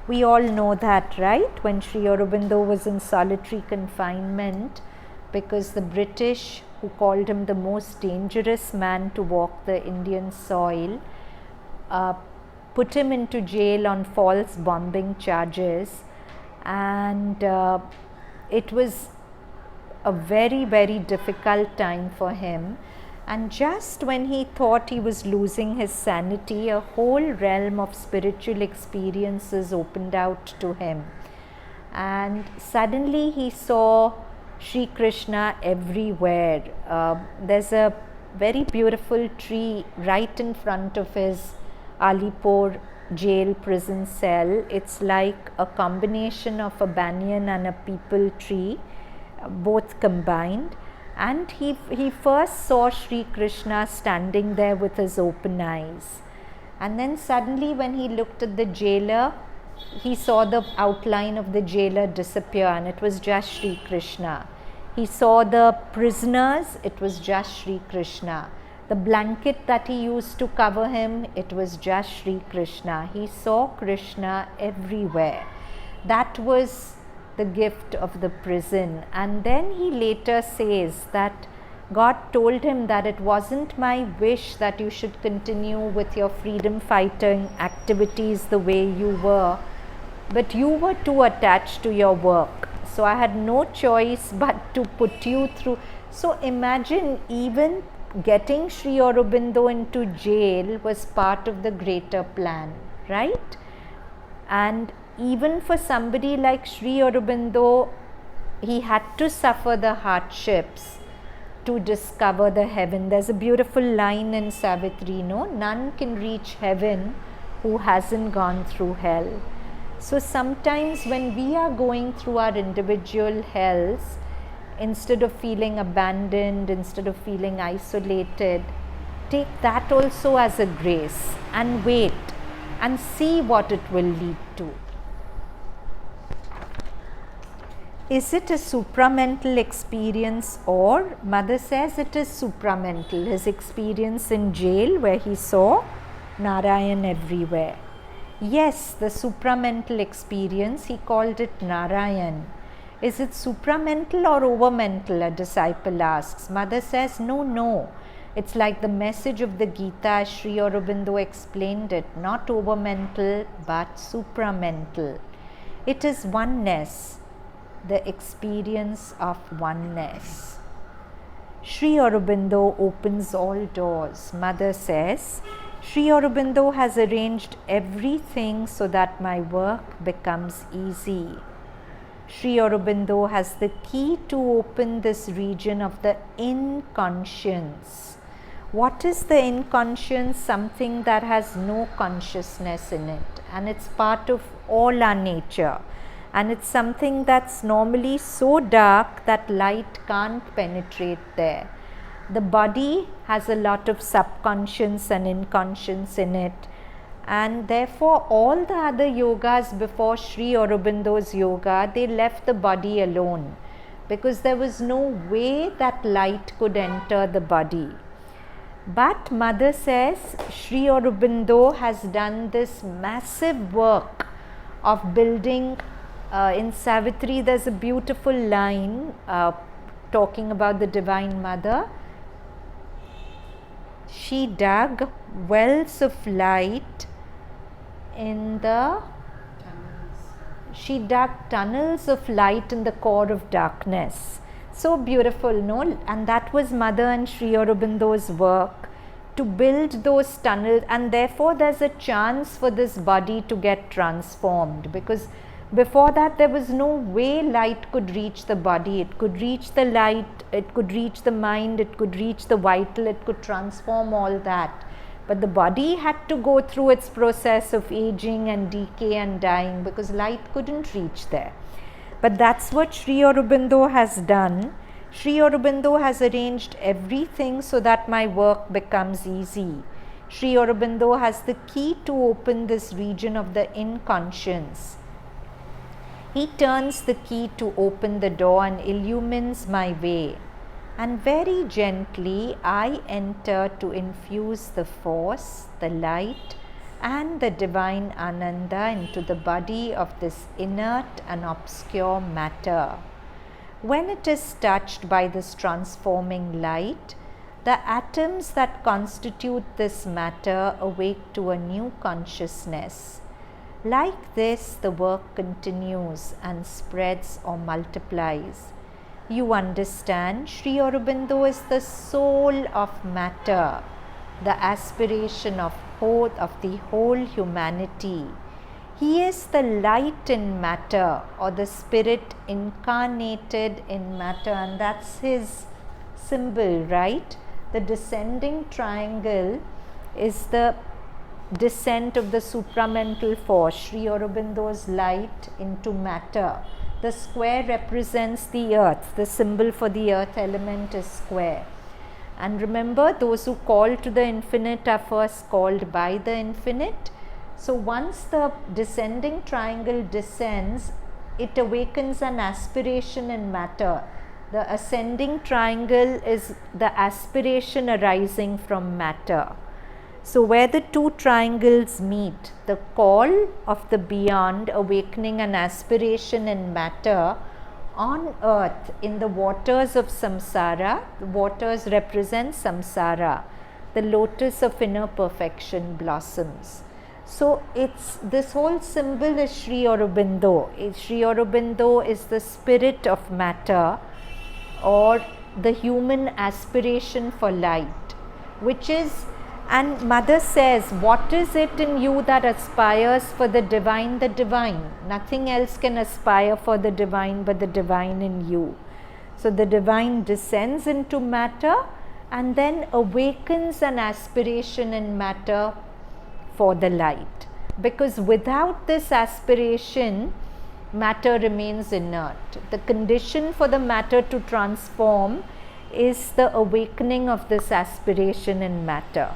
We all know that, right? When Sri Aurobindo was in solitary confinement, because the British, who called him the most dangerous man to walk the Indian soil, put him into jail on false bombing charges, and it was a very, very difficult time for him. And just when he thought he was losing his sanity, a whole realm of spiritual experiences opened out to him. And suddenly he saw Sri Krishna everywhere. There's a very beautiful tree right in front of his Alipore Jail prison cell. It's like a combination of a banyan and a peepal tree, both combined. And he first saw Sri Krishna standing there with his open eyes. And then suddenly when he looked at the jailer, he saw the outline of the jailer disappear, and it was just Sri Krishna. He saw the prisoners, it was just Sri Krishna. The blanket that he used to cover him, it was just Sri Krishna. He saw Krishna everywhere. That was the gift of the prison. And then he later says that God told him that it wasn't my wish that you should continue with your freedom fighting activities the way you were, but you were too attached to your work. So I had no choice but to put you through. So imagine, even getting Sri Aurobindo into jail was part of the greater plan, right? And even for somebody like Sri Aurobindo, he had to suffer the hardships to discover the heaven. There's a beautiful line in Savitri, no? None can reach heaven who hasn't gone through hell. So sometimes when we are going through our individual hells, instead of feeling abandoned, instead of feeling isolated, take that also as a grace and wait and see what it will lead to. Is it a supramental experience? Or mother says it is supramental, his experience in jail where he saw Narayana everywhere. Yes, the supramental experience, he called it Narayana. Is it supramental or overmental? A disciple asks. Mother says, no. It's like the message of the Gita as Sri Aurobindo explained it, not overmental but supramental. It is oneness, the experience of oneness. Sri Aurobindo opens all doors. Mother says, Sri Aurobindo has arranged everything so that my work becomes easy. Sri Aurobindo has the key to open this region of the inconscience. What is the inconscience? Something that has no consciousness in it, and it's part of all our nature. And it's something that's normally so dark that light can't penetrate there. The body has a lot of subconscious and inconscious in it, and therefore all the other yogas before Sri Aurobindo's yoga, they left the body alone because there was no way that light could enter the body. But mother says Sri Aurobindo has done this massive work of building. In Savitri there's a beautiful line talking about the Divine Mother. She dug wells of light in the She dug tunnels of light in the core of darkness. So beautiful, no? And that was Mother and Sri Aurobindo's work, to build those tunnels, and therefore there's a chance for this body to get transformed, because before that there was no way light could reach the body. It could reach the light, it could reach the mind, it could reach the vital, it could transform all that. But the body had to go through its process of aging and decay and dying because light couldn't reach there. But that's what Sri Aurobindo has done. Sri Aurobindo has arranged everything so that my work becomes easy. Sri Aurobindo has the key to open this region of the inconscience. He turns the key to open the door and illumines my way. And very gently I enter to infuse the force, the light, and the divine Ananda into the body of this inert and obscure matter. When it is touched by this transforming light, the atoms that constitute this matter awake to a new consciousness. Like this, the work continues and spreads or multiplies. You understand, Sri Aurobindo is the soul of matter, the aspiration of the whole humanity. He is the light in matter, or the spirit incarnated in matter, and that's his symbol, right? The descending triangle is the descent of the supramental force, Sri Aurobindo's light into matter. The square represents the earth. The symbol for the earth element is square. And remember, those who call to the infinite are first called by the infinite. So once the descending triangle descends, it awakens an aspiration in matter. The ascending triangle is the aspiration arising from matter. So where the two triangles meet, the call of the beyond awakening an aspiration in matter on earth in the waters of samsara. The waters represent samsara. The lotus of inner perfection blossoms. So it's this whole symbol is Sri Aurobindo. Sri Aurobindo is the spirit of matter, or the human aspiration for light, which is, and Mother says, what is it in you that aspires for the divine? The divine. Nothing else can aspire for the divine but the divine in you. So the divine descends into matter and then awakens an aspiration in matter for the light. Because without this aspiration, matter remains inert. The condition for the matter to transform is the awakening of this aspiration in matter.